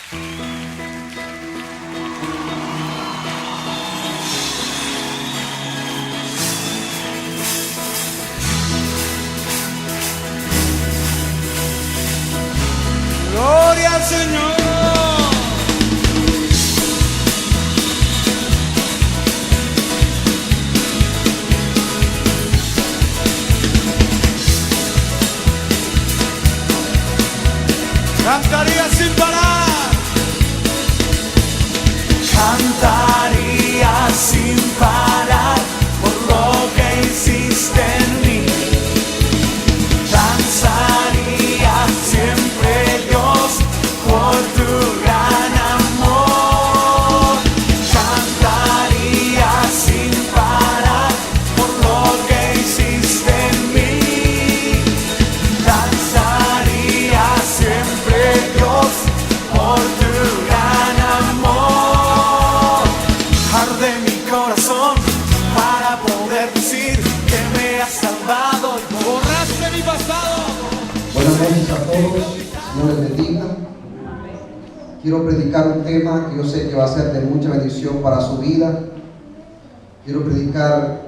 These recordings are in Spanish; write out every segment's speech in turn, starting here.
Gloria al Señor. Cantaría sin parar. Cantaría sin parar por lo que hiciste en mí. Danzaría siempre, Dios, por tu gran amor. Cantaría sin parar por lo que hiciste en mí. Danzaría siempre, Dios, por tu gran amor. Arde mi corazón para poder decir que me has salvado y borraste mi pasado. Buenas noches a todos, Dios les bendiga. Quiero predicar un tema que yo sé que va a ser de mucha bendición para su vida. Quiero predicar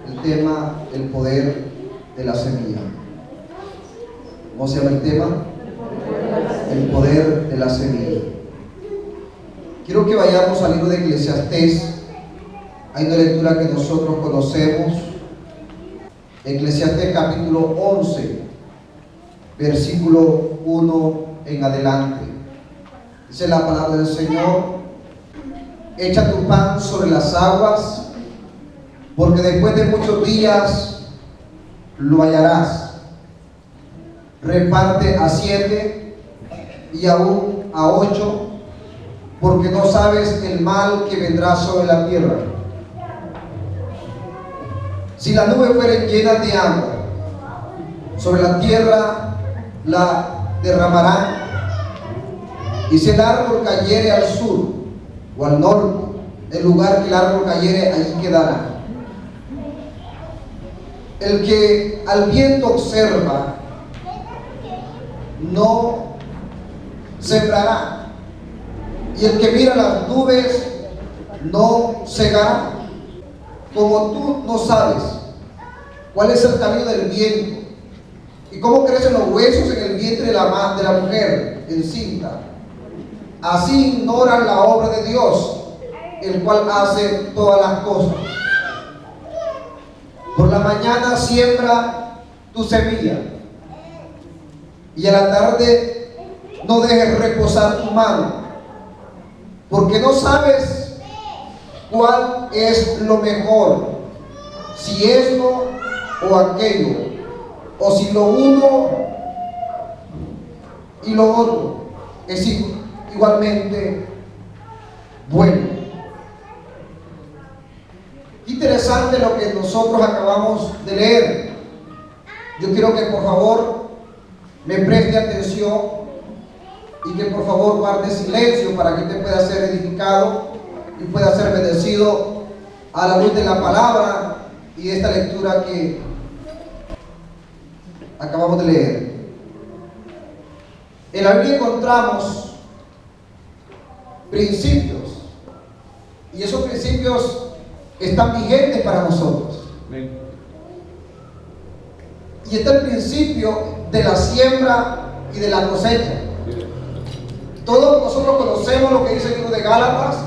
el tema, el poder de la semilla. ¿Cómo se llama el tema? El poder de la semilla. Quiero que vayamos al libro de Eclesiastés. Hay una lectura que nosotros conocemos. Eclesiastés capítulo 11, versículo 1 en adelante. Dice la palabra del Señor: echa tu pan sobre las aguas, porque después de muchos días lo hallarás. Reparte a 7 y aún a 8, porque no sabes el mal que vendrá sobre la tierra. Si las nubes fueren llenas de agua, sobre la tierra la derramarán. Y si el árbol cayere al sur o al norte, el lugar que el árbol cayere, allí quedará. El que al viento observa, no sembrará, y el que mira las nubes, no segará. Como tú no sabes cuál es el camino del viento, y cómo crecen los huesos en el vientre de la mujer encinta, así ignoran la obra de Dios, el cual hace todas las cosas. Por la mañana siembra tu semilla, y a la tarde no dejes reposar tu mano, porque no sabes cuál es lo mejor, si esto o aquello, o si lo uno y lo otro es igualmente bueno. Interesante lo que nosotros acabamos de leer. Yo quiero que por favor me preste atención y que por favor guarde silencio para que usted pueda ser edificado y pueda ser bendecido a la luz de la palabra y de esta lectura que acabamos de leer. En la Biblia encontramos principios, y esos principios están vigentes para nosotros. Y está el principio de la siembra y de la cosecha. Todos nosotros conocemos lo que dice el libro de Gálatas.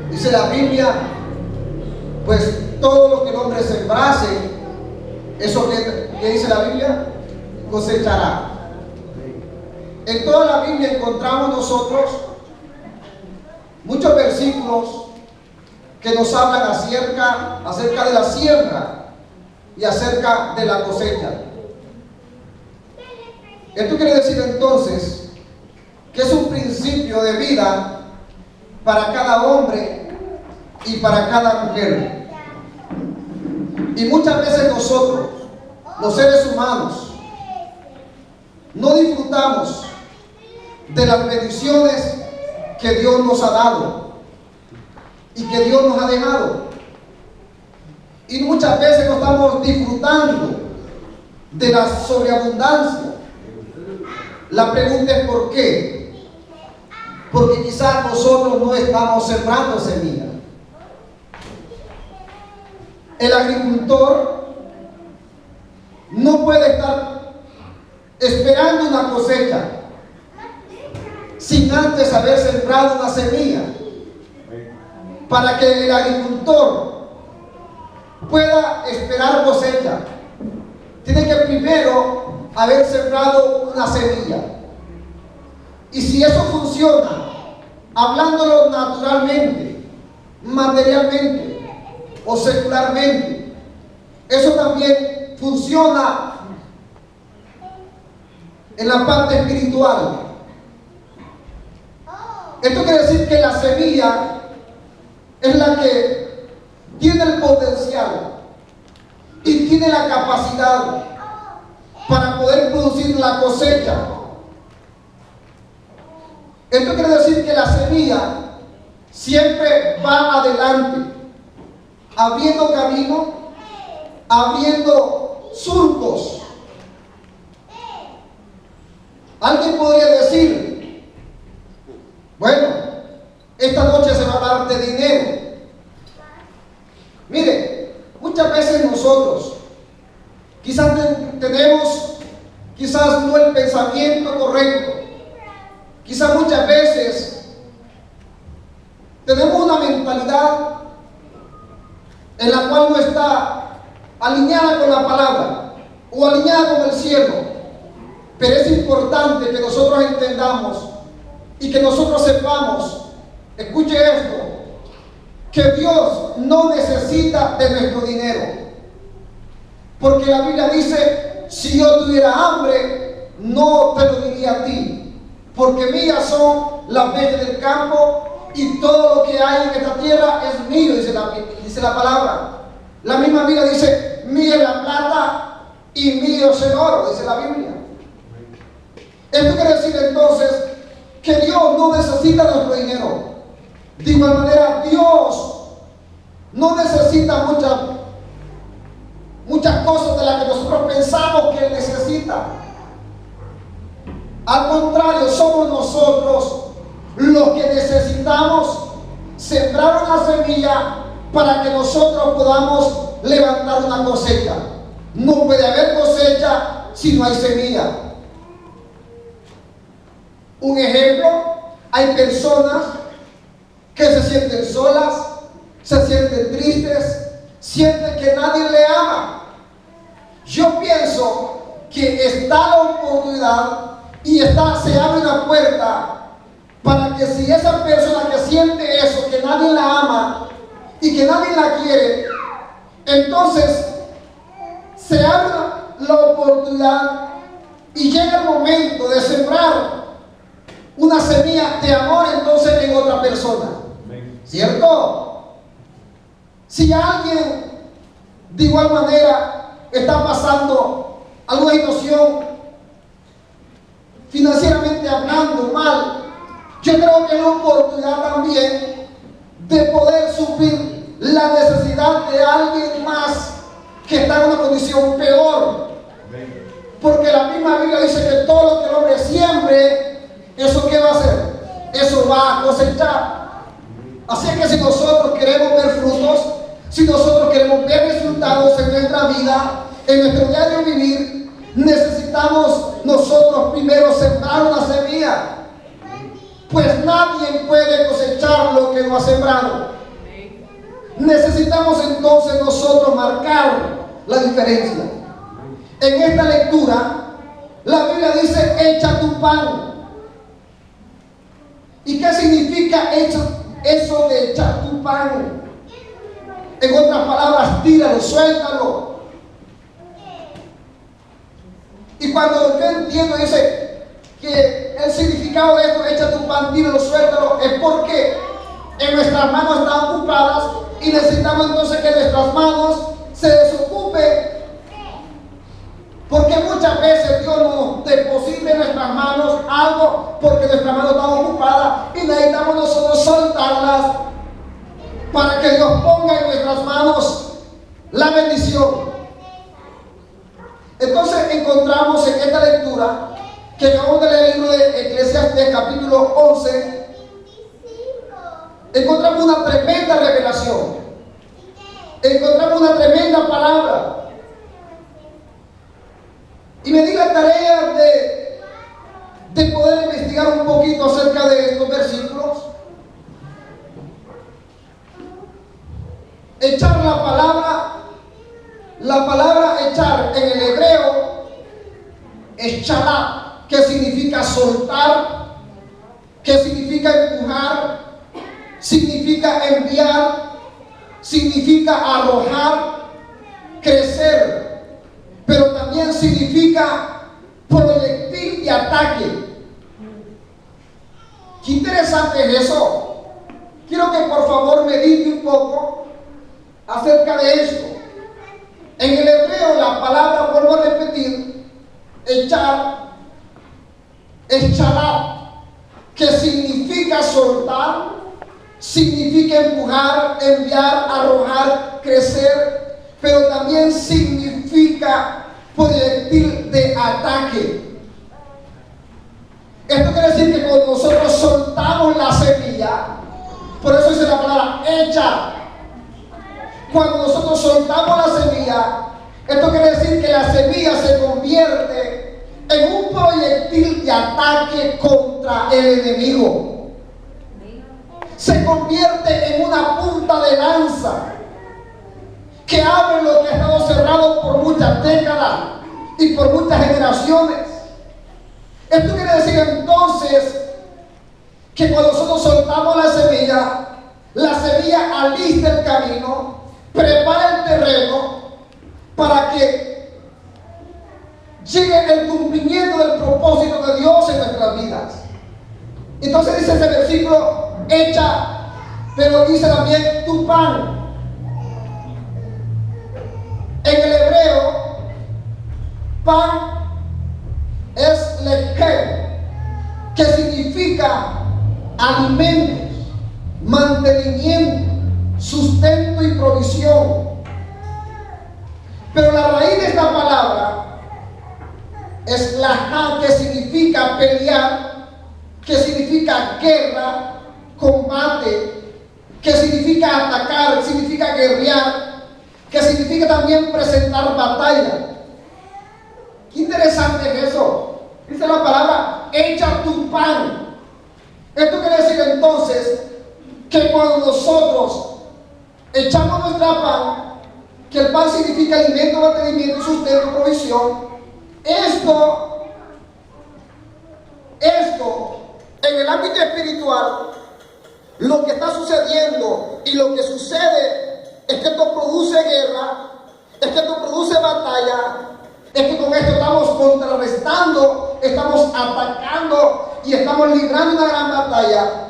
Dice la Biblia, pues todo lo que el hombre sembrase, eso que dice la Biblia, cosechará. En toda la Biblia encontramos nosotros muchos versículos que nos hablan acerca de la siembra y acerca de la cosecha. Esto quiere decir entonces que es un principio de vida para cada hombre y para cada mujer. Y muchas veces nosotros, los seres humanos, no disfrutamos de las bendiciones que Dios nos ha dado y que Dios nos ha dejado. Y muchas veces no estamos disfrutando de la sobreabundancia. La pregunta es ¿por qué? porque quizás nosotros no estamos sembrando semilla. El agricultor no puede estar esperando una cosecha sin antes haber sembrado una semilla. Para que el agricultor pueda esperar cosecha, tiene que primero haber sembrado una semilla. Y si eso funciona, hablándolo naturalmente, materialmente o secularmente, eso también funciona en la parte espiritual. Esto quiere decir que la semilla es la que tiene el potencial y tiene la capacidad para poder producir la cosecha. Esto quiere decir que la semilla siempre va adelante, abriendo camino, abriendo surcos. Alguien podría decir, bueno, esta noche se va a hablar de dinero. Mire, muchas veces nosotros quizás tenemos quizás no el pensamiento correcto. Quizás muchas veces tenemos una mentalidad en la cual no está alineada con la palabra o alineada con el cielo. Pero es importante que nosotros entendamos y que nosotros sepamos, escuche esto, que Dios no necesita de nuestro dinero. Porque la Biblia dice, si yo tuviera hambre, no te lo diría a ti. Porque mías son las bestias del campo y todo lo que hay en esta tierra es mío, dice la palabra. La misma Biblia dice, mía es la plata y mío es el oro, dice la Biblia. Esto quiere decir entonces que Dios no necesita nuestro dinero. De igual manera, Dios no necesita muchas cosas de las que nosotros pensamos que Él necesita. Al contrario, somos nosotros los que necesitamos sembrar una semilla para que nosotros podamos levantar una cosecha. No puede haber cosecha si no hay semilla. Un ejemplo, hay personas que se sienten solas, se sienten tristes, sienten que nadie le ama. Yo pienso que está la oportunidad y se abre una puerta para que si esa persona que siente eso, que nadie la ama y que nadie la quiere, entonces se abre la oportunidad y llega el momento de sembrar una semilla de amor entonces en otra persona. ¿Cierto? Si alguien de igual manera está pasando alguna situación financieramente hablando mal, yo creo que es una oportunidad también de poder suplir la necesidad de alguien más que está en una condición peor. Porque la misma Biblia dice que todo lo que el hombre siembre, ¿eso qué va a hacer? Eso va a cosechar. Así que si nosotros queremos ver frutos, si nosotros queremos ver resultados en nuestra vida, en nuestro diario vivir, necesitamos nosotros primero sembrar una semilla. Pues nadie puede cosechar lo que no ha sembrado. Necesitamos entonces nosotros marcar la diferencia. En esta lectura, la Biblia dice, echa tu pan. ¿Y qué significa eso de echar tu pan? En otras palabras, tíralo, suéltalo. Y cuando yo entiendo, dice que el significado de esto, echa tu pan, tíralo, suéltalo, es porque en nuestras manos están ocupadas y necesitamos entonces que nuestras manos se desocupen. Porque muchas veces Dios nos deposita en nuestras manos algo porque nuestras manos están ocupadas y necesitamos nosotros soltarlas para que Dios ponga en nuestras manos la bendición. Entonces encontramos en esta lectura que acabamos de leer el libro de Eclesiastés capítulo 11 encontramos una tremenda revelación, encontramos una tremenda palabra. Y me di la tarea de poder investigar un poquito acerca de estos versículos. Echar la palabra echar en el hebreo es chalá, que significa soltar, que significa empujar, significa enviar, significa arrojar, crecer, pero también significa proyectil de ataque. Qué interesante es eso. Quiero que por favor medite un poco acerca de esto. En el hebreo la palabra, vuelvo a repetir, echar, es chalá, que significa soltar, significa empujar, enviar, arrojar, crecer, pero también significa proyectil de ataque. Esto quiere decir que cuando nosotros soltamos la semilla, por eso dice la palabra echar. Cuando nosotros soltamos la semilla, esto quiere decir que la semilla se convierte en un proyectil de ataque contra el enemigo. Se convierte en una punta de lanza que abre lo que ha estado cerrado por muchas décadas y por muchas generaciones. Esto quiere decir entonces que cuando nosotros soltamos la semilla alista el camino, prepara el terreno para que llegue el cumplimiento del propósito de Dios en nuestras vidas. Entonces dice ese versículo, echa, pero dice también tu pan. En el hebreo, pan es lecher, que significa alimentos, mantenimiento, sustento y provisión. Pero la raíz de esta palabra es la que significa pelear, que significa guerra, combate, que significa atacar, significa guerrear, que significa también presentar batalla. Qué interesante es eso. Dice la palabra, echa tu pan. Esto quiere decir entonces que cuando nosotros echamos nuestra pan, que el pan significa alimento, mantenimiento, sustento, provisión, esto en el ámbito espiritual, lo que está sucediendo y lo que sucede es que esto produce guerra, es que esto produce batalla, es que con esto estamos contrarrestando, estamos atacando y estamos librando una gran batalla.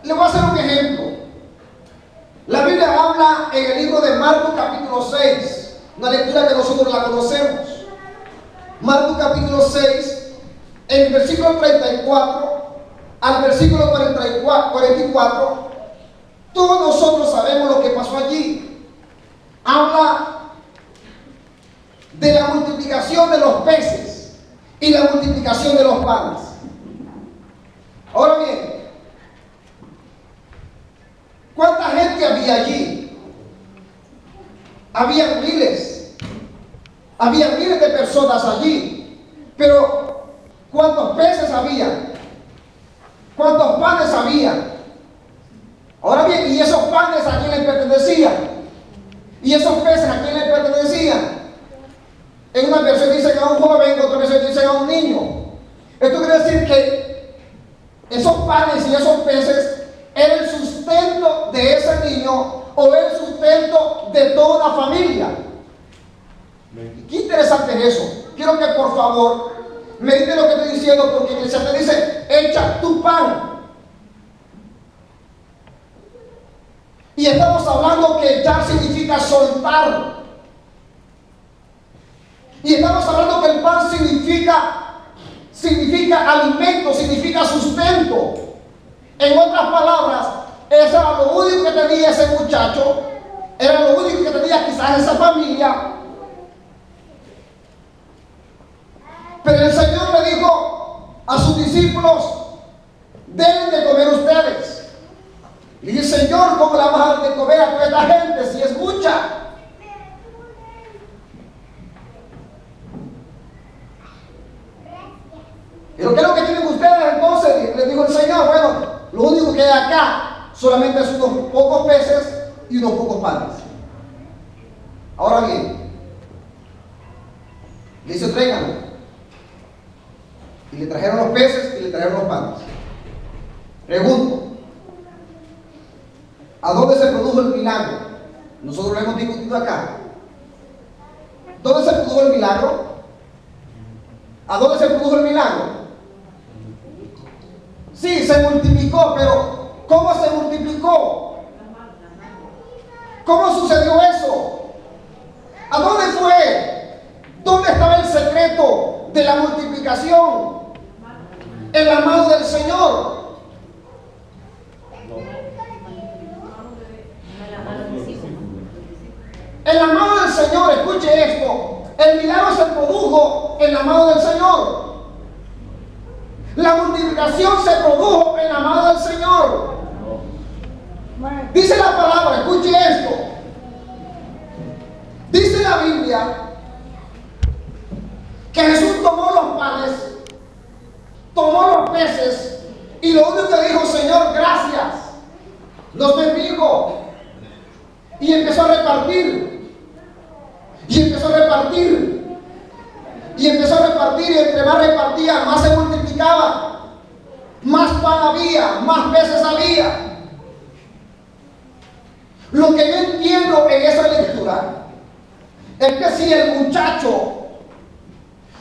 Le voy a hacer un ejemplo. La Biblia habla en el libro de Marcos capítulo 6, una lectura que nosotros la conocemos. Marcos capítulo 6, en el versículo 34 al versículo 44, todos nosotros sabemos lo que pasó allí. Habla de la multiplicación de los peces y la multiplicación de los panes. Ahora bien, ¿cuánta gente había allí? Había miles de personas allí, pero ¿cuántos peces había? ¿Cuántos panes había? Ahora bien, ¿y esos panes a quién les pertenecían? ¿Y esos peces a quién les pertenecían? En una versión dicen a un joven, en otra versión dicen a un niño. Esto quiere decir que esos panes y esos peces era el sustento de ese niño o el sustento de toda una familia. Qué interesante es eso. Quiero que por favor medite lo que estoy diciendo, porque el Señor te dice, echa tu pan. Y estamos hablando que echar significa soltar. Y estamos hablando que el pan significa alimento, significa sustento. En otras palabras, eso era lo único que tenía ese muchacho, era lo único que tenía quizás esa familia. Pero el Señor le dijo a sus discípulos, Deben de comer ustedes. Le dije, Señor, ¿cómo le vamos a dar de comer a toda esta gente si es mucha? ¿Pero qué es lo que tienen ustedes entonces? Les dijo el Señor, bueno, lo único que hay acá solamente son unos pocos peces y unos pocos panes. Ahora bien, le dice, tráiganlo. Y le trajeron los peces y le trajeron los panes. Pregunto, ¿a dónde se produjo el milagro? Nosotros lo hemos discutido acá. ¿Dónde se produjo el milagro? ¿A dónde se produjo el milagro? Sí, se multiplicó, pero ¿cómo se multiplicó? ¿Cómo sucedió eso? ¿A dónde fue? ¿Dónde estaba el secreto de la multiplicación? En la mano del Señor. En la mano del Señor, escuche esto. El milagro se produjo en la mano del Señor. La multiplicación se produjo en la mano del Señor. Dice la palabra, escuche esto. Dice la Biblia que Jesús tomó los panes, tomó los peces y lo único que dijo, Señor, gracias, los bendigo. Y empezó a repartir. Y empezó a repartir. Y empezó a repartir, y entre más repartía, más se multiplicaba. Más pan había, más peces había. Lo que yo entiendo en esa lectura es que si el muchacho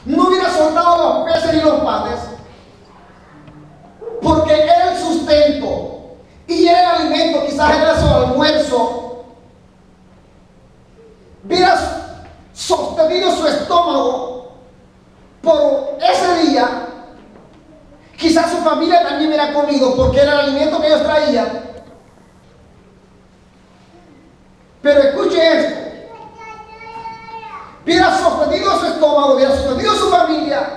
no hubiera soltado los peces y los panes, porque era el sustento y era el alimento, quizás era su almuerzo, hubiera sostenido su estómago por ese día, quizás su familia también hubiera comido porque era el alimento que ellos traían. Pero escuche esto, hubiera sostenido su estómago, hubiera sostenido su familia,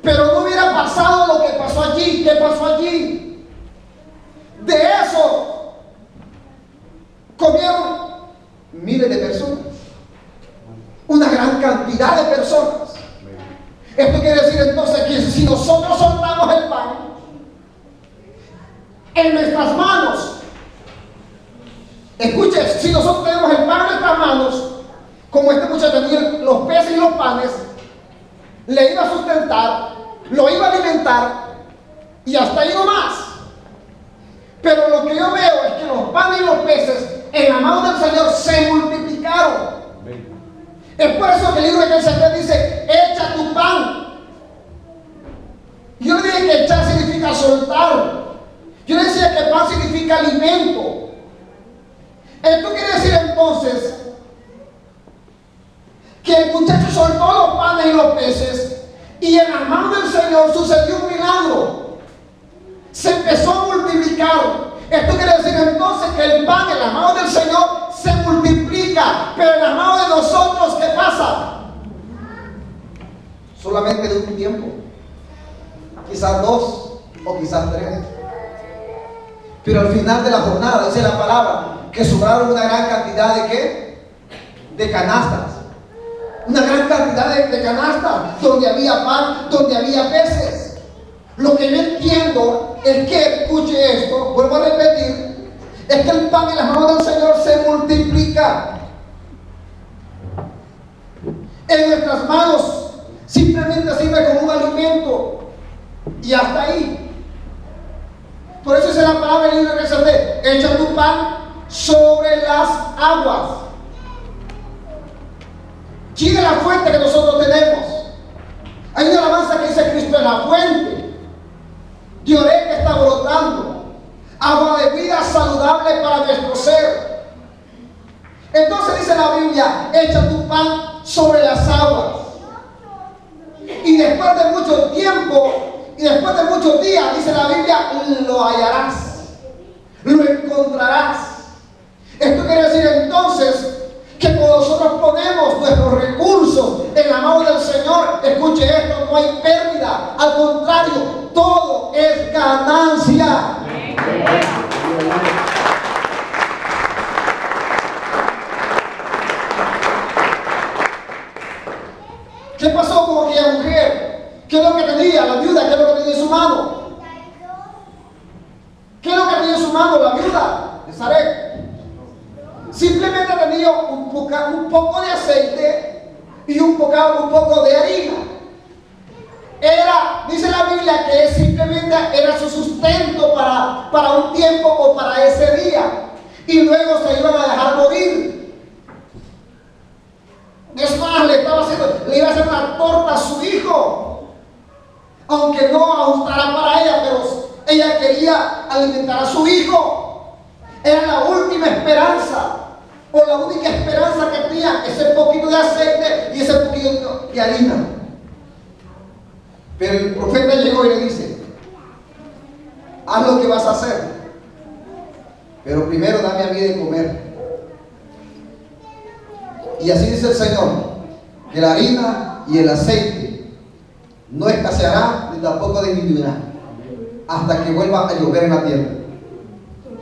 pero no hubiera pasado lo que pasó allí. ¿Qué pasó allí? De eso comieron miles de personas, una gran cantidad de personas. Esto quiere decir entonces que si nosotros soltamos el pan en nuestras manos, escuche, si nosotros tenemos el pan en nuestras manos, como este muchacho tenía los peces y los panes, le iba a sustentar, lo iba a alimentar y hasta ahí no más. Pero lo que yo veo es que los panes y los peces en la mano del Señor se multiplicaron. Es por eso que el libro de Ezequiel dice, echa tu pan. Yo le dije que echar significa soltar. Yo le decía que pan significa alimento. Esto quiere decir entonces que el muchacho soltó los panes y los peces y en la mano del Señor sucedió un milagro. Se empezó a multiplicar. Esto quiere decir entonces que el pan en la mano del Señor se multiplica, pero en la mano de nosotros, ¿qué pasa? Solamente de un tiempo, quizás 2 o quizás 3. Pero al final de la jornada, dice la palabra, que sobraron una gran cantidad de ¿qué? De canastas. Una gran cantidad de canastas, donde había pan, donde había peces. Lo que yo entiendo es que, escuche esto, vuelvo a repetir, es que el pan en las manos del Señor se multiplica. En nuestras manos simplemente sirve como un alimento y hasta ahí. Por eso dice la palabra en el libro de Ezequiel, echa tu pan sobre las aguas. ¿Quién es la fuente que nosotros tenemos? Hay una alabanza que dice, Cristo es la fuente. Lloré que está brotando, agua de vida saludable para nuestro ser. Entonces dice la Biblia, echa tu pan sobre las aguas. Y después de mucho tiempo, y después de muchos días, dice la Biblia, lo hallarás, lo encontrarás. Esto quiere decir entonces que cuando nosotros ponemos nuestros recursos en la mano del Señor, escuche esto, no hay pérdida, al contrario, todo es ganancia. está? ¿Qué pasó con aquella mujer? ¿Qué es lo que tenía la viuda? ¿Qué es lo que tenía en su mano? ¿Qué es lo que tenía en su mano la viuda de Sarepta? Simplemente tenía un poco de aceite y un poco de harina. Dice la Biblia que simplemente era su sustento para un tiempo o para ese día. Y luego se iban a dejar morir. Es más, le iba a hacer una torta a su hijo. Aunque no ajustara para ella, pero ella quería alimentar a su hijo. Era la última esperanza, o la única esperanza que tenía, ese poquito de aceite y ese poquito de harina. Pero el profeta llegó y le dice: haz lo que vas a hacer, pero primero dame a mí de comer. Y así dice el Señor, que la harina y el aceite no escaseará ni tampoco disminuirá hasta que vuelva a llover en la tierra.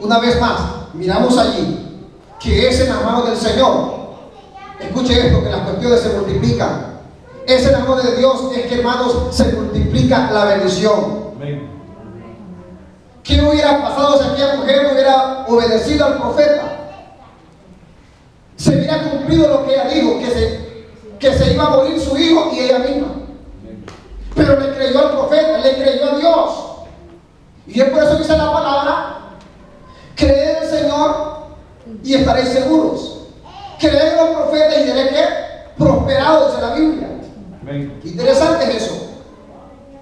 Una vez más, miramos allí que es en las manos del Señor. Escuche esto, que las cuestiones se multiplican. Es en las manos de Dios, es que, hermanos, se multiplica la bendición. ¿Qué hubiera pasado si aquella mujer no hubiera obedecido al profeta? Se hubiera cumplido lo que ella dijo, que se iba a morir su hijo y ella misma. Pero le creyó al profeta, le creyó a Dios. Y es por eso que dice la palabra: creed en el Señor y estaréis seguros. Creed en los profetas y diré que prosperados, dice la Biblia. Interesante es eso.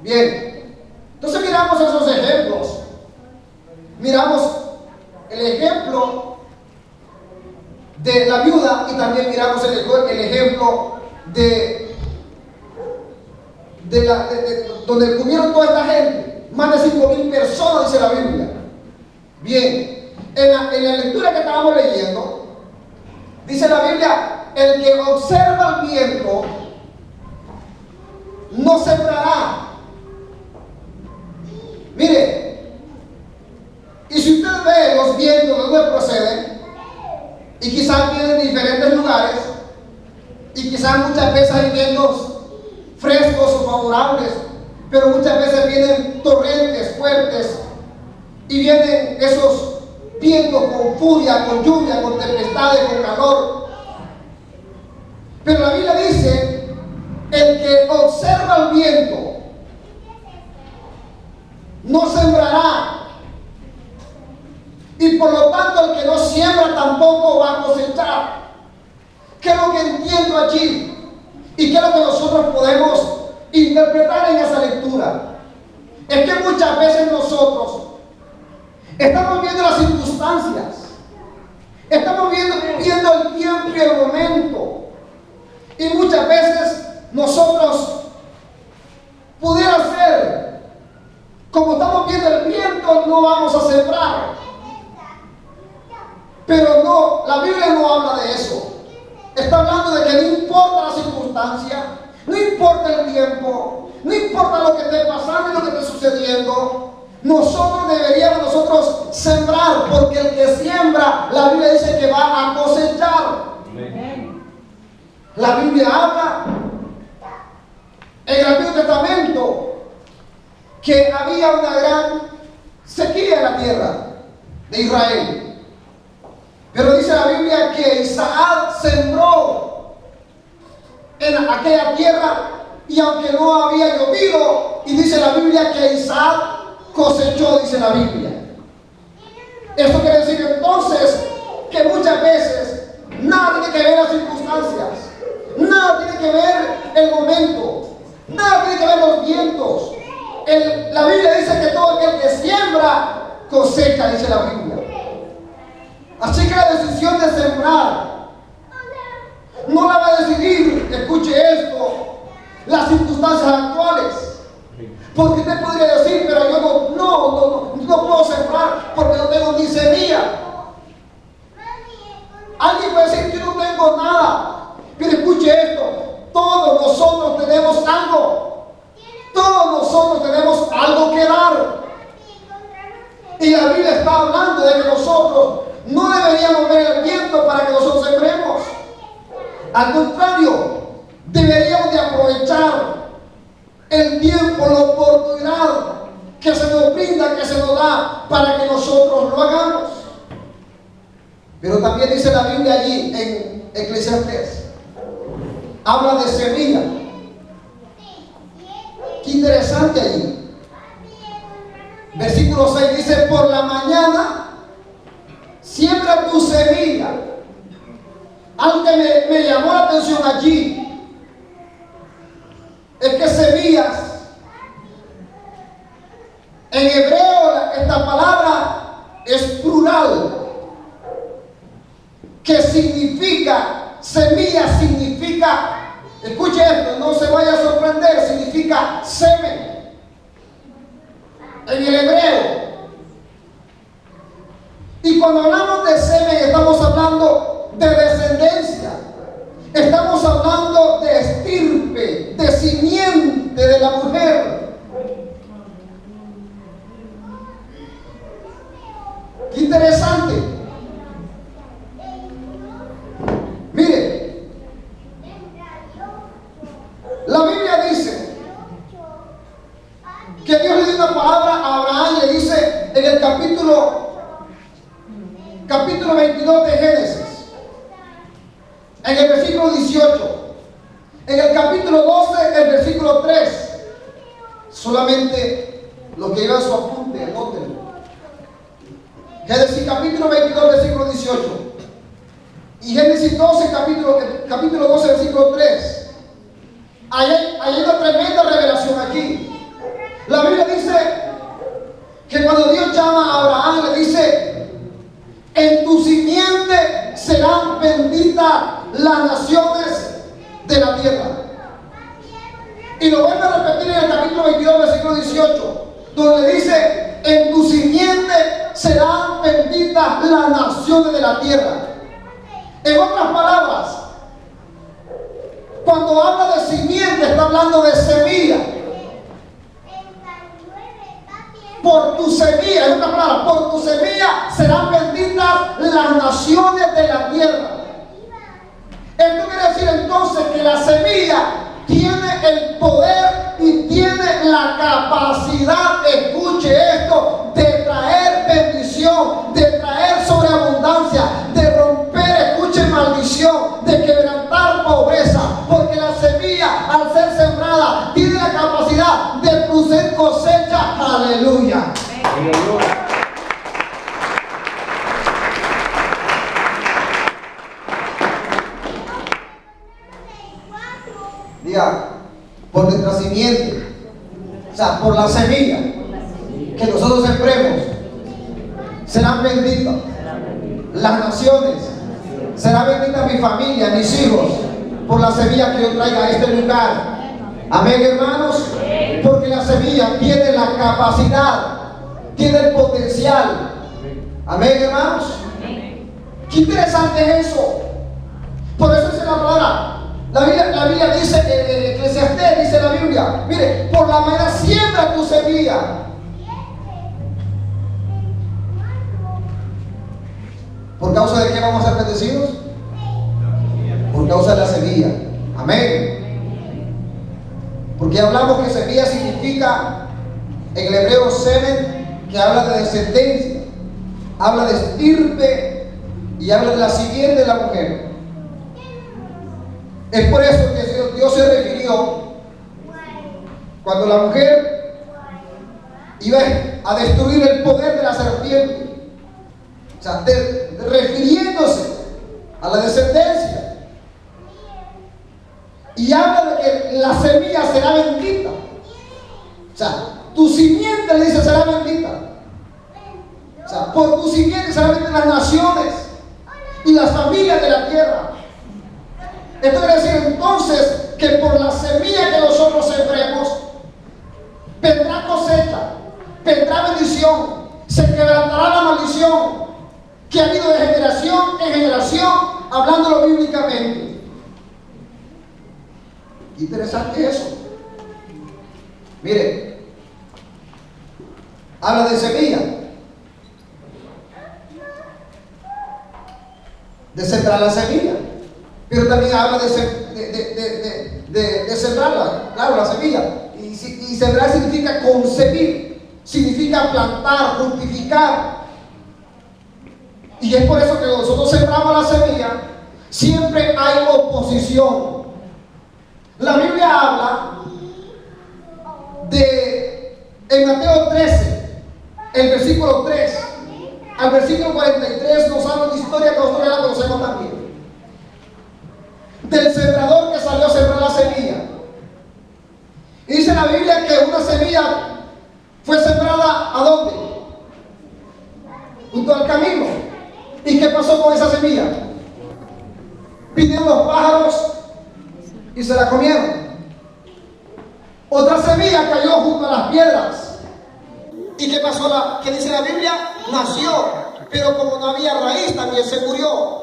Bien, entonces miramos esos ejemplos. Miramos el ejemplo de la viuda y también miramos el ejemplo de donde comieron toda esta gente, más de 5,000 personas, dice la Biblia. Bien, en la lectura que estábamos leyendo, dice la Biblia: el que observa el viento no sembrará. Mire, y si usted ve los vientos de donde proceden, y quizás vienen de diferentes lugares, y quizás muchas veces hay vientos frescos o favorables, pero muchas veces vienen torrentes fuertes, y vienen esos vientos con furia, con lluvia, con tempestades, con calor. Pero la Biblia dice: el que observa el viento no sembrará, y por lo tanto el que no siembra tampoco va a cosechar. ¿Qué es lo que entiendo allí? ¿Y qué es lo que nosotros podemos interpretar en esa lectura? Es que muchas veces nosotros estamos viendo las circunstancias, estamos viendo el tiempo y el momento, y muchas veces nosotros pudiera ser, como estamos viendo el viento, no vamos a sembrar. Pero no, la Biblia no habla de eso. Está hablando de que no importa la circunstancia, no importa el tiempo, no importa lo que esté pasando y lo que esté sucediendo, nosotros sembrar, porque el que siembra, la Biblia dice que va a cosechar. La Biblia habla en el Antiguo Testamento que había una gran sequía en la tierra de Israel. Pero dice la Biblia que Isaac sembró en aquella tierra, y aunque no había llovido, y dice la Biblia que Isaac cosechó, dice la Biblia. Esto quiere decir entonces que muchas veces nada tiene que ver las circunstancias, nada tiene que ver el momento, nada tiene que ver los vientos. La Biblia dice que todo aquel que siembra cosecha, dice la Biblia. Así que la decisión de sembrar no la va a decidir, escuche esto, las circunstancias actuales. Porque usted podría decir: pero yo no puedo sembrar porque no tengo ni semilla. Alguien puede decir: yo no tengo nada. Pero escuche esto, todos nosotros tenemos algo. Todos nosotros tenemos algo que dar. está hablando de que nosotros no deberíamos ver el viento para que nosotros sembremos. Al contrario, deberíamos de aprovechar el tiempo, la oportunidad que se nos brinda, que se nos da para que nosotros lo hagamos. Pero también dice la Biblia allí en Eclesiastés, habla de semilla. Qué interesante allí. Versículo 6 dice: por la mañana siembra tu semilla. Algo que me llamó la atención allí es que semillas, en hebreo esta palabra es plural, que significa, semilla significa, escuche esto, no se vaya a sorprender, significa semen en el hebreo. Y cuando hablamos de semen estamos hablando de descendencia, estamos hablando de estirpe, de simiente de la mujer. Qué interesante. Mire, la Biblia dice que Dios le dio una palabra a Abraham, le dice en el capítulo 22 de Génesis, en el versículo 18, en el capítulo 12, el versículo 3, solamente lo que lleva su apunte, anótenlo. Génesis capítulo 22, versículo 18. Y Génesis 12, capítulo 12, versículo 3. Hay una tremenda revelación aquí. La Biblia dice que cuando Dios llama a Abraham, le dice: en tu simiente serán benditas las naciones de la tierra. Y lo vuelve a repetir en el capítulo 22, versículo 18, donde dice: en tu simiente serán benditas las naciones de la tierra. En otras palabras, cuando habla de simiente, está hablando de semilla. Por tu semilla, en otras palabras, por tu semilla serán benditas las naciones de la tierra. Esto quiere decir entonces que la semilla tiene el poder y tiene la capacidad, escuche esto, de traer bendición, de traer sobreabundancia, de romper, escuche, maldición, de quebrantar pobreza, porque la semilla, al ser sembrada, tiene la capacidad de producir cosecha. Aleluya. Diga, por nuestra simiente, o sea, por la semilla que nosotros sembremos, serán benditas las naciones, será bendita mi familia, mis hijos, por la semilla que yo traiga a este lugar. Amén, hermanos, porque la semilla tiene la capacidad, tiene el potencial. Amén, hermanos. Qué interesante es eso. Por eso es la palabra. La Biblia dice, en Eclesiastés dice la Biblia, mire, por la mañana siembra tu semilla. ¿Por causa de qué vamos a ser bendecidos? Por causa de la semilla. Amén. Porque hablamos que semilla significa, en el hebreo semen, que habla de descendencia, habla de estirpe y habla de la simiente de la mujer. Es por eso que Dios se refirió cuando la mujer iba a destruir el poder de la serpiente, o sea, refiriéndose a la descendencia, y habla de que la semilla será bendita, o sea, tu simiente, le dice, será bendita, o sea, por tu simiente serán benditas las naciones y las familias de la tierra. Esto quiere decir entonces que por la semilla que nosotros sembremos vendrá cosecha, vendrá bendición, se quebrantará la maldición que ha habido de generación en generación, hablándolo bíblicamente. Interesante eso. Mire, habla de semilla. de sembrar la semilla, pero también habla de sembrarla, claro, la semilla. Y sembrar significa concebir, significa plantar, fructificar. Y es por eso que nosotros sembramos la semilla, siempre hay oposición. La Biblia habla en Mateo 13, el versículo 3 al versículo 43, nos habla de historia que nosotros ya la conocemos también, del sembrador que salió a sembrar la semilla. Y dice la Biblia que una semilla fue sembrada ¿a dónde? Junto al camino. ¿Y qué pasó con esa semilla? Vinieron los pájaros y se la comieron. Otra semilla cayó junto a las piedras. ¿Y qué pasó? ¿Qué dice la Biblia? Nació, pero como no había raíz, también se murió.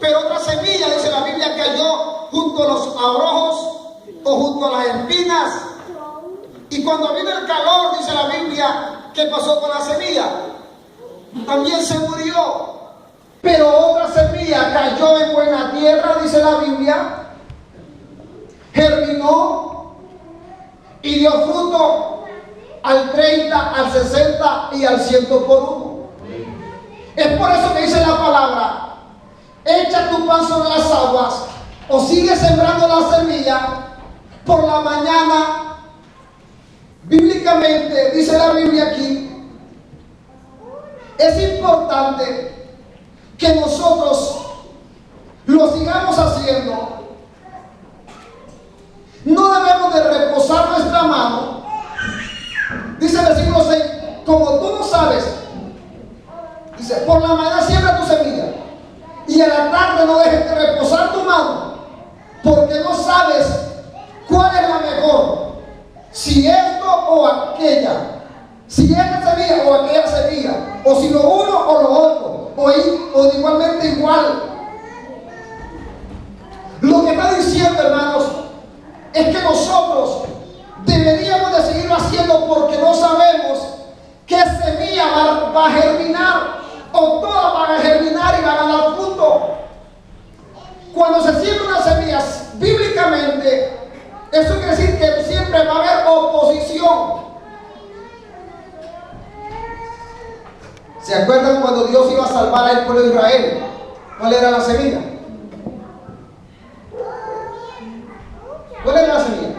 Pero otra semilla, dice la Biblia, cayó junto a los abrojos o junto a las espinas. Y cuando vino el calor, dice la Biblia, ¿qué pasó con la semilla? También se murió. Pero otra semilla cayó en buena tierra, dice la Biblia, germinó y dio fruto al 30, al 60 y al 100 por uno. Es por eso que dice la palabra: echa tu pan sobre las aguas, o sigue sembrando la semilla por la mañana. Bíblicamente, dice la Biblia aquí, es importante que nosotros lo sigamos haciendo. No debemos de reposar nuestra mano. Dice el versículo 6, como tú no sabes, dice, por la mañana siembra tu semilla y a la tarde no dejes de reposar tu mano, porque no sabes cuál es la mejor, si esto o aquella, si esta semilla o aquella semilla, o si lo uno o lo otro, o igualmente igual. Lo que está diciendo, hermanos, es que nosotros deberíamos de seguirlo haciendo, porque no sabemos qué semilla va a germinar, o todas van a germinar y van a dar fruto. Cuando se siembra una semilla, bíblicamente, eso quiere decir que siempre va a haber oposición. ¿Se acuerdan cuando Dios iba a salvar al pueblo de Israel? ¿Cuál era la semilla? ¿Cuál era la semilla?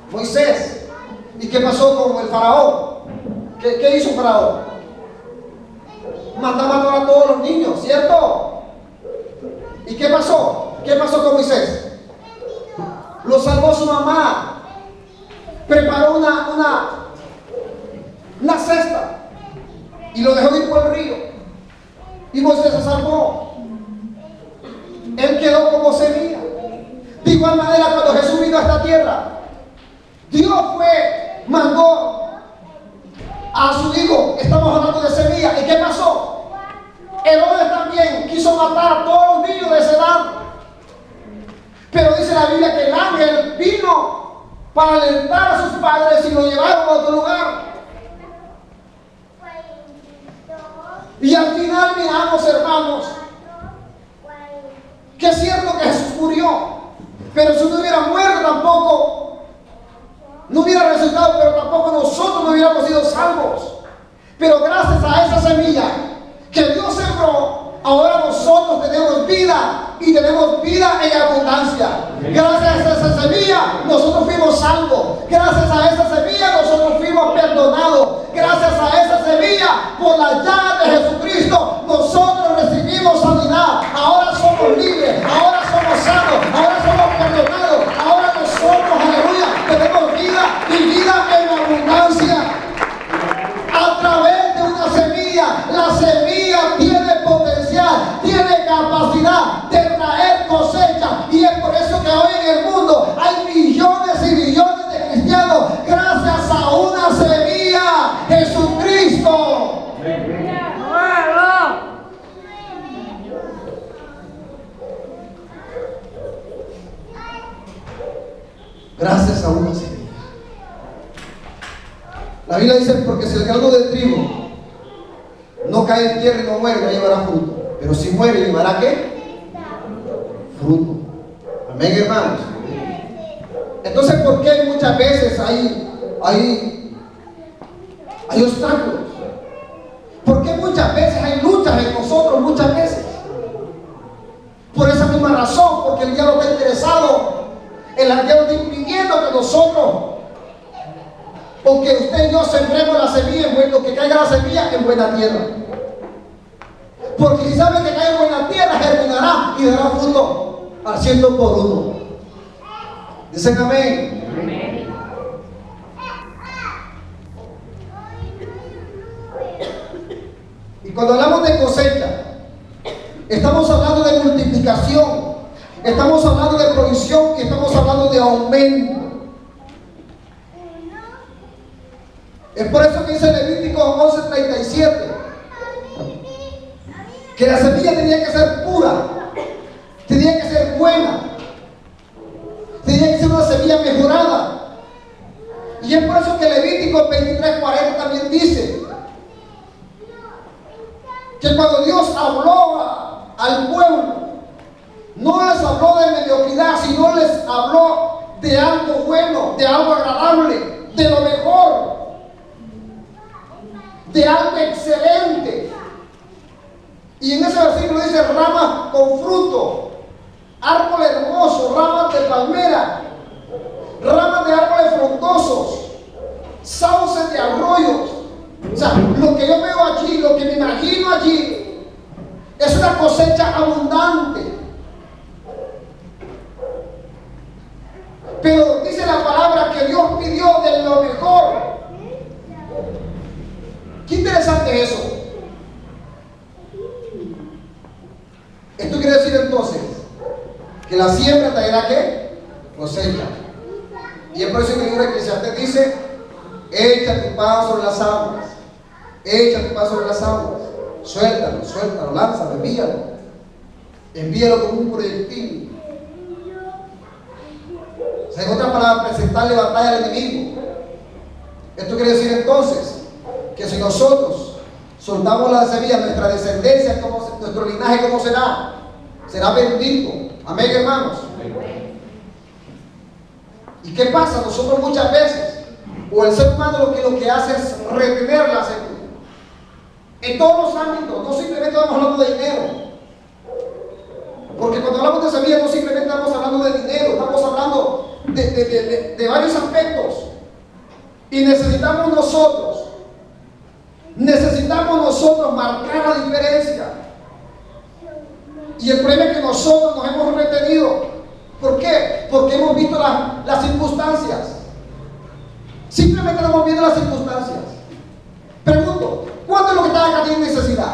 Moisés. ¿Y qué pasó con el faraón? ¿Qué hizo el faraón? Mandó a matar a todos los niños, ¿cierto? ¿Y qué pasó? ¿Qué pasó con Moisés? Lo salvó su mamá. Preparó una cesta y lo dejó ir por el río. Y Moisés se salvó. Él quedó como semilla. De igual manera, cuando Jesús vino a esta tierra, Dios mandó a su hijo. Estamos hablando de semilla. ¿Y qué pasó? Herodes también quiso matar a todos los niños de esa edad. Pero dice la Biblia que el ángel vino para alentar a sus padres y lo llevaron a otro lugar. Y al final miramos, hermanos, que es cierto que Jesús murió, pero si no hubiera muerto tampoco, no hubiera resultado, pero tampoco nosotros no hubiéramos sido salvos. Pero gracias a esa semilla que Dios sembró, ahora nosotros tenemos vida, y tenemos vida en abundancia. Gracias a esa semilla nosotros fuimos salvos. Gracias a esa semilla nosotros fuimos perdonados. Gracias a esa semilla, por la llaga de Jesucristo, nosotros recibimos sanidad. Ahora somos libres, ahora somos sanos, ahora somos perdonados. Ahora nosotros, aleluya, tenemos vida y vida en abundancia. A través de una semilla, la semilla tiene potencial, tiene capacidad de traer cosecha, y es por eso que hoy en el mundo hay millones y millones de cristianos gracias a una semilla, Jesucristo. Gracias a una semilla. La Biblia dice, porque si el grano de trigo no cae en tierra y no muere, no llevará fruto. Pero si muere, ¿llevará qué? Fruto. Amén, hermanos. Entonces, ¿por qué muchas veces hay obstáculos? ¿Por qué muchas veces hay luchas en nosotros? Muchas veces. Por esa misma razón, porque el diablo está interesado, el diablo está impidiendo que nosotros, o que usted y yo sembremos la semilla, o que caiga la semilla en buena tierra. Porque si sabe que cae en buena tierra, germinará y dará fruto al 100%. Dicen amén. Amén. Y cuando hablamos de cosecha, estamos hablando de multiplicación, estamos hablando de provisión y estamos hablando de aumento. Es por eso que dice Levítico 11:37 que la semilla tenía que ser pura, tenía que ser buena, tenía que ser una semilla mejorada. Y es por eso que Levítico 23:40 también dice que cuando Dios habló al pueblo, no les habló de mediocridad, sino les habló de algo bueno, de algo agradable, de lo mejor, de algo excelente. Y en ese versículo dice ramas con fruto, árbol hermoso, ramas de palmera, ramas de árboles frondosos, sauces de arroyos. O sea, lo que yo veo allí, lo que me imagino allí, es una cosecha abundante. Pero dice la palabra que Dios pidió de lo mejor. Qué interesante es eso. Esto quiere decir entonces que la siembra traerá ¿qué? Cosecha. Y es por eso que el libro de Eclesiastés dice: echa tu pan sobre las aguas, echa tu pan sobre las aguas, suéltalo, suéltalo, lánzalo, envíalo como un proyectil. O sea, en otras palabras, presentarle batalla al enemigo. Esto quiere decir entonces que si nosotros soltamos la semilla, nuestra descendencia, nuestro linaje, ¿cómo será? Será bendito. Amén, hermanos. ¿Y qué pasa? Nosotros muchas veces, o el ser humano lo que hace es retener la semilla. En todos los ámbitos, no simplemente estamos hablando de dinero. Porque cuando hablamos de semilla, no simplemente estamos hablando de dinero, estamos hablando de varios aspectos. Y necesitamos nosotros marcar la diferencia. Y el problema es que nosotros nos hemos retenido. ¿Por qué? Porque hemos visto las circunstancias. Simplemente estamos viendo las circunstancias. Pregunto, ¿cuánto es lo que está acá tiene necesidad?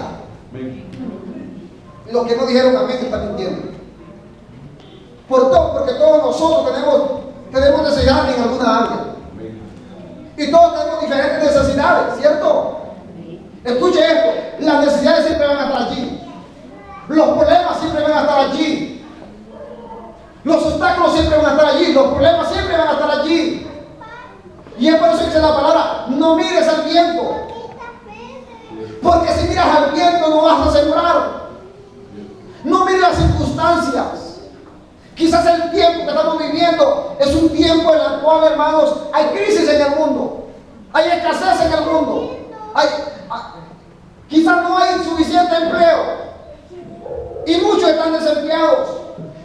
Los que no dijeron amén están mintiendo. Porque todos nosotros tenemos necesidades en alguna área. Y todos tenemos diferentes necesidades, ¿cierto? Escuche esto, las necesidades siempre van a estar allí. Los problemas siempre van a estar allí. Los obstáculos siempre van a estar allí. Los problemas siempre van a estar allí. Y es por eso que dice la palabra: no mires al viento. Porque si miras al viento no vas a sembrar. No mires las circunstancias. Quizás el tiempo que estamos viviendo es un tiempo en el cual, hermanos, hay crisis en el mundo. Hay escasez en el mundo. Quizás no hay suficiente empleo. Y muchos están desempleados.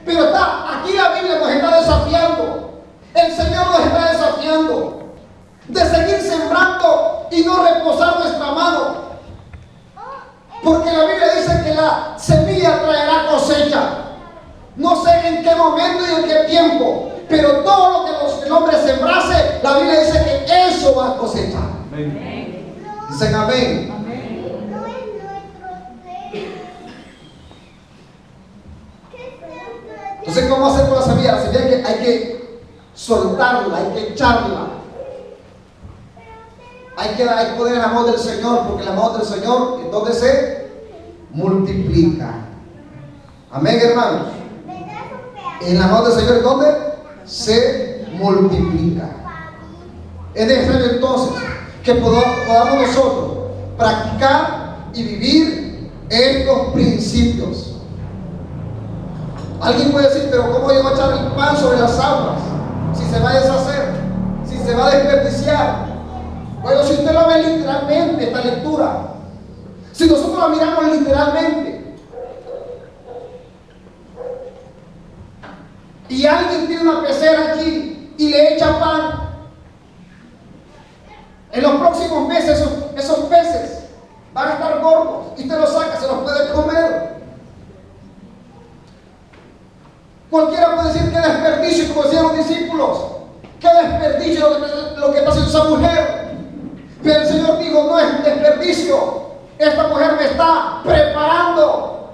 Pero aquí la Biblia nos está desafiando. El Señor nos está desafiando de seguir sembrando y no reposar nuestra mano. Porque la Biblia dice que la semilla traerá cosecha. No sé en qué momento y en qué tiempo, pero todo lo que el hombre sembrase, la Biblia dice que eso va a cosechar. Amén. Dicen amén. Entonces, ¿cómo hacer con la semilla? La semilla hay que soltarla, hay que echarla. Hay que poner el amor del Señor, porque el amor del Señor, ¿en se multiplica? Amén, hermanos. El amor del Señor, ¿dónde se multiplica? Es necesario entonces que podamos nosotros practicar y vivir estos principios. Alguien puede decir, pero ¿cómo yo voy a echar el pan sobre las aguas? Si se va a deshacer, si se va a desperdiciar. Bueno, si usted lo ve literalmente, esta lectura, si nosotros la miramos literalmente, y alguien tiene una pecera aquí y le echa pan, en los próximos meses esos peces van a estar gordos y usted los saca, se los puede comer. Cualquiera puede decir que desperdicio, como decían los discípulos, que desperdicio lo que está haciendo esa mujer. Pero el Señor dijo, no es desperdicio, esta mujer me está preparando,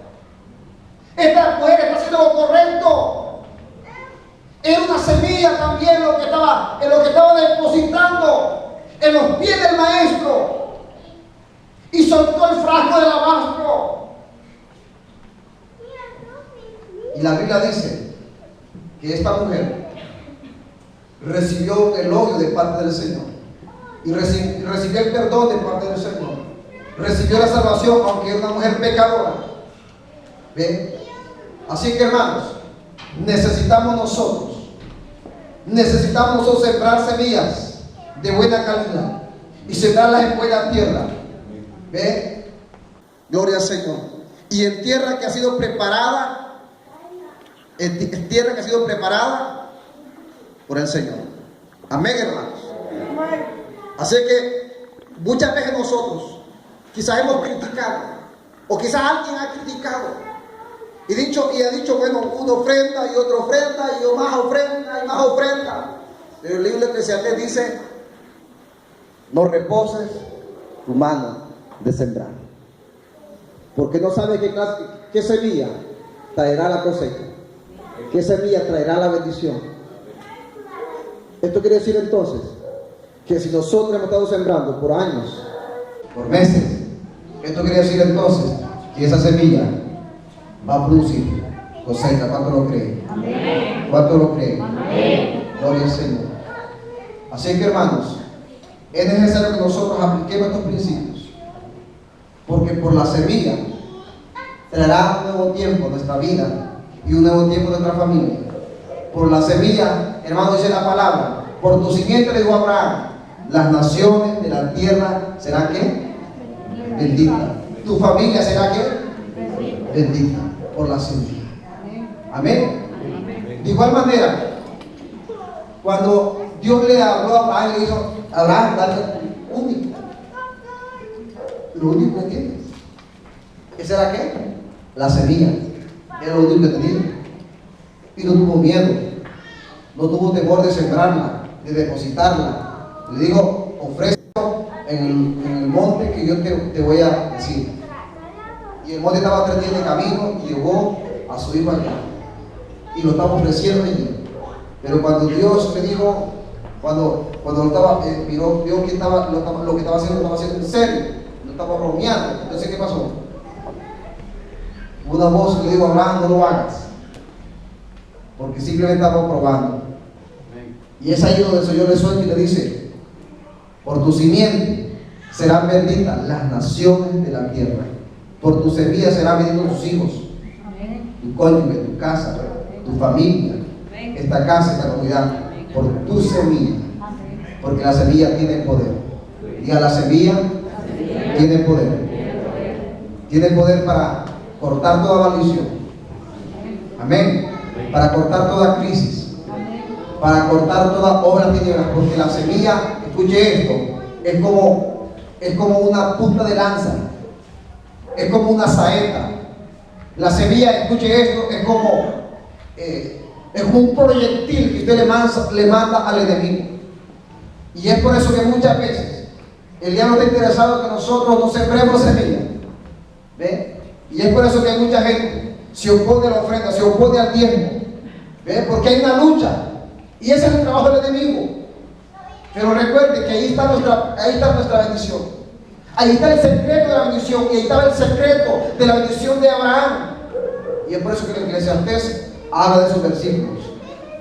esta mujer está haciendo lo correcto. Era una semilla también lo que estaba depositando en los pies del maestro, y soltó el frasco del alabastro. Y la Biblia dice que esta mujer recibió un elogio de parte del Señor, y recibió el perdón de parte del Señor, recibió la salvación, aunque es una mujer pecadora. ¿Ven? Así que, hermanos, necesitamos nosotros sembrar semillas de buena calidad y sembrarlas en buena tierra. ¿Ve? Gloria al Señor. Y en tierra que ha sido preparada, por el Señor. Amén, hermanos. Así que muchas veces nosotros quizás hemos criticado, o quizás alguien ha criticado y ha dicho, bueno, uno ofrenda y otro ofrenda y más ofrenda y más ofrenda. Pero el libro de Eclesiastés dice, no reposes tu mano de sembrar, porque no sabes qué semilla traerá la cosecha, qué semilla traerá la bendición. Esto quiere decir entonces que si nosotros hemos estado sembrando por años, por meses, esto quiere decir entonces que esa semilla va a producir cosecha. ¿Cuánto lo creen? Amén. ¿Cuánto lo creen? Amén. Gloria al Señor. Así que, hermanos, es necesario que nosotros apliquemos estos principios, porque por la semilla traerá un nuevo tiempo en nuestra vida y un nuevo tiempo en nuestra familia. Por la semilla, hermano, dice la palabra, por tu simiente le dijo a Abraham, las naciones de la tierra serán ¿qué? Benditas. Tu familia será ¿qué? Bendita por la semilla. Amén. De igual manera, cuando Dios le habló a Abraham, le dijo, Abraham, dale lo único que tienes. ¿Esa era qué? La semilla. Era lo único que tenía. Y no tuvo miedo, no tuvo temor de sembrarla, de depositarla. Le dijo, ofrécelo en el monte que yo te voy a decir. Y el monte estaba 3 días de camino y llevó a su hijo allá. Y lo estaba ofreciendo allí. Pero cuando Dios le dijo, cuando lo estaba, vio que lo que estaba haciendo, lo estaba haciendo en serio, no estaba bromeando. Entonces, ¿qué pasó? Una voz le dijo a Abraham, no lo hagas, porque simplemente estaba probando. Y es ahí donde el Señor le suelta y le dice, por tu simiente serán benditas las naciones de la tierra, por tu semilla serán benditos tus hijos, tu cónyuge, tu casa, tu familia, esta casa, esta comunidad, por tu semilla, porque la semilla tiene poder. Diga, la semilla tiene poder para cortar toda maldición, amén, para cortar toda crisis, para cortar toda obra de tinieblas, porque la semilla, escuche esto, es como una punta de lanza, es como una saeta. La semilla, escuche esto, es como un proyectil que usted le manda al enemigo. Y es por eso que muchas veces el diablo está interesado en que nosotros no sembremos semillas. ¿Ve? Y es por eso que hay mucha gente se opone a la ofrenda, se opone al diezmo. ¿Ve? Porque hay una lucha. Y ese es el trabajo del enemigo. Pero recuerde que ahí está nuestra bendición. Ahí está el secreto de la bendición. Y ahí estaba el secreto de la bendición de Abraham. Y es por eso que la Eclesiastés habla de esos versículos.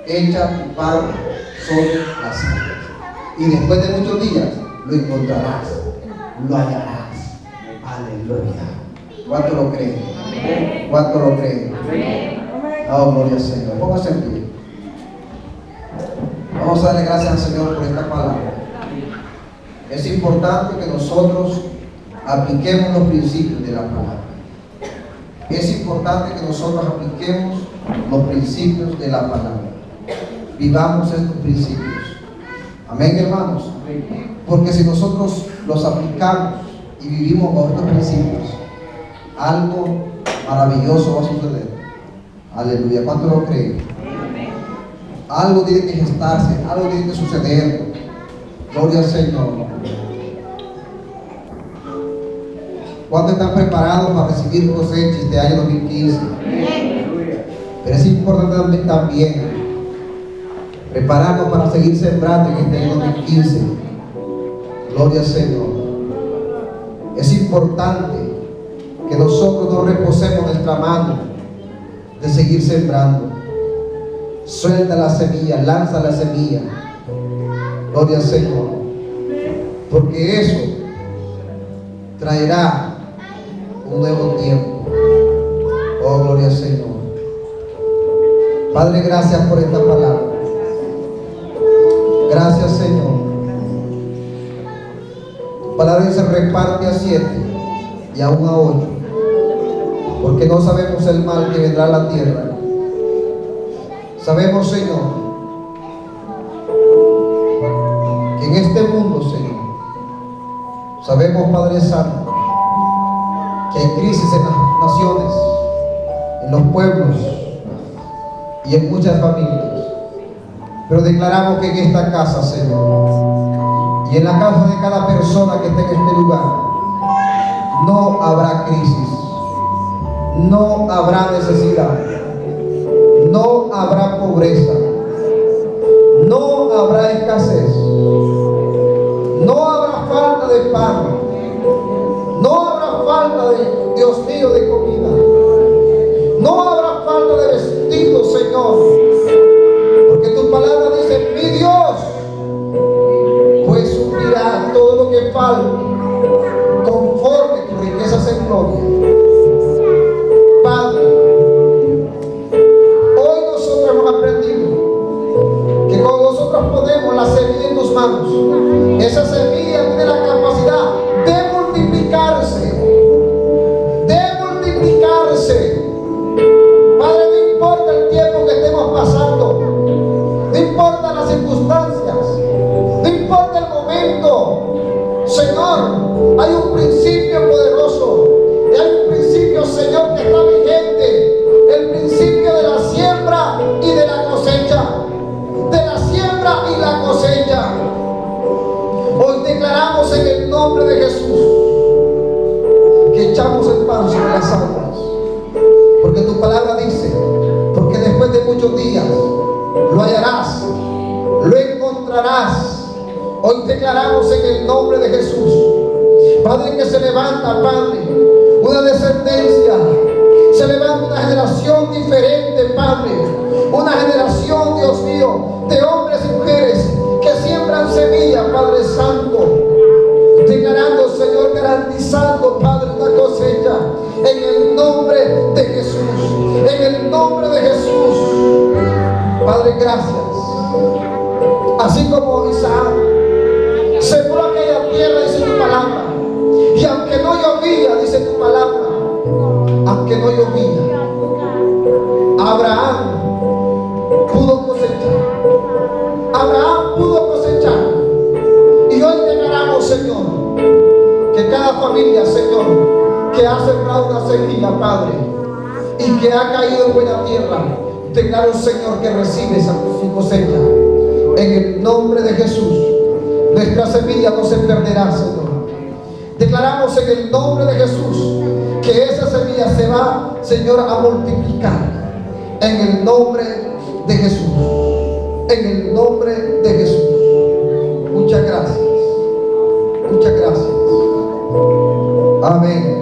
Echa tu pan sobre las aguas, y después de muchos días lo encontrarás, lo hallarás. Aleluya. ¿Cuánto lo creen? ¿Cuánto lo creen? Oh, gloria al Señor. Póngase en pie. Vamos a darle gracias al Señor por esta palabra. Es importante que nosotros apliquemos los principios de la palabra. Es importante que nosotros apliquemos los principios de la palabra. Vivamos estos principios. Amén, hermanos. Porque si nosotros los aplicamos y vivimos bajo estos principios, algo maravilloso va a suceder. Aleluya. ¿Cuánto lo creen? Algo tiene que gestarse, algo tiene que suceder. Gloria al Señor. ¿Cuántos están preparados para recibir cosecha este año 2015? Pero es importante también prepararnos para seguir sembrando en este año 2015. Gloria al Señor. Es importante que nosotros no reposemos nuestra mano de seguir sembrando. Suelta la semilla, lanza la semilla. Gloria al Señor. Porque eso traerá un nuevo tiempo. Oh, gloria al Señor. Padre, gracias por esta palabra. Gracias, Señor. Tu palabra se reparte a 7 y aún a 8, porque no sabemos el mal que vendrá a la tierra. Sabemos, Señor, que en este mundo, Señor, sabemos, Padre Santo, que hay crisis en las naciones, en los pueblos y en muchas familias. Pero declaramos que en esta casa, Señor, y en la casa de cada persona que esté en este lugar, no habrá crisis, no habrá necesidad, no habrá pobreza, no habrá escasez, no habrá falta de pan, no habrá falta de, Dios mío, de comida, no habrá falta de vestidos, Señor, porque tu palabra dice: mi Dios pues suplirá todo lo que falte conforme tus riquezas en gloria. Padre, hoy nosotros hemos aprendido que cuando nosotros ponemos la semilla en tus manos, esa semilla tiene la capacidad de multiplicarse, de multiplicarse. Padre, no importa el tiempo que estemos pasando, no importa las circunstancias, no importa el momento, Señor, hay un principio poderoso, y hay un principio, Señor, que está vigente, el principio de la siembra y de la cosecha, de la siembra y la cosecha. Hoy declaramos en el nombre de Jesús que echamos el pan sobre las aguas, porque tu palabra dice: porque después de muchos días lo hallarás, lo encontrarás. Hoy declaramos en el nombre de Jesús, Padre, que se levanta, Padre, una descendencia, se levanta una generación diferente, Padre, una generación, Dios mío, de hombres y mujeres que siembran semilla, Padre Santo, declarando, Señor, garantizando, Padre, una cosecha en el nombre de Jesús, en el nombre de Jesús. Padre, gracias. Así como Isaac sembró aquella tierra, dice tu palabra, y aunque no llovía, dice tu palabra, aunque no llovía, Abraham pudo cosechar. Abraham pudo cosechar. Y hoy declaramos, Señor, que cada familia, Señor, que ha sembrado una semilla, Padre, y que ha caído en buena tierra, declaro, Señor, que recibe esa cosecha. En el nombre de Jesús, nuestra semilla no se perderá, Señor. Declaramos en el nombre de Jesús que esa semilla se va, Señor, a multiplicar. En el nombre de Jesús. En el nombre de Jesús. Muchas gracias. Muchas gracias. Amén.